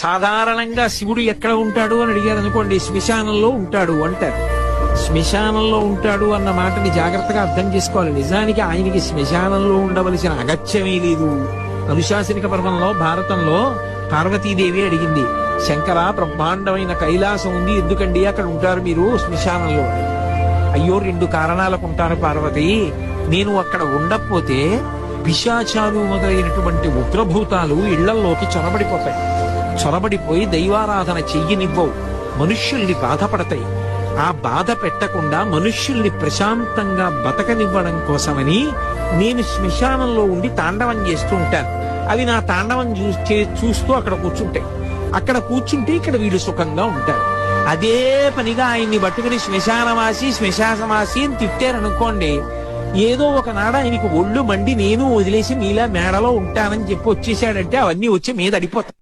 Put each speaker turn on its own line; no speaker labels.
సాధారణంగా శివుడు ఎక్కడ ఉంటాడు అని అడిగారు అనుకోండి, శ్మశానంలో ఉంటాడు అంటారు. శ్మశానంలో ఉంటాడు అన్న మాటని జాగ్రత్తగా అర్థం చేసుకోవాలి. నిజానికి ఆయనకి శ్మశానంలో ఉండవలసిన అగత్యమే లేదు. అనుశాసనిక పర్వంలో భారతంలో పార్వతీదేవి అడిగింది, శంకర బ్రహ్మాండమైన కైలాసం ఉంది, ఎందుకండి అక్కడ ఉంటారు మీరు శ్మశానంలో? అయ్యో, 2 కారణాలకు ఉంటారు పార్వతి. నేను అక్కడ ఉండకపోతే పిశాచాలు మొదలైనటువంటి ఉగ్రభూతాలు ఇళ్లల్లోకి చొరబడిపోతాయి. చొరబడిపోయి దైవారాధన చెయ్యనివ్వవు, మనుష్యుల్ని బాధపడతాయి. ఆ బాధ పెట్టకుండా మనుష్యుల్ని ప్రశాంతంగా బతకనివ్వడం కోసమని నేను శ్మశానంలో ఉండి తాండవం చేస్తూ ఉంటాను. అవి నా తాండవం చూస్తూ అక్కడ కూర్చుంటాయి. అక్కడ కూర్చుంటే ఇక్కడ వీళ్ళు సుఖంగా ఉంటారు. అదే పనిగా ఆయన్ని పట్టుకుని శ్మశానవాసి అని తిట్టారనుకోండి, ఏదో ఒకనాడు ఆయనకి ఒళ్ళు మండి నేను వదిలేసి మీలా మేడలో ఉంటానని చెప్పి వచ్చేసాడంటే అవన్నీ వచ్చి మీద అడిపోతాయి.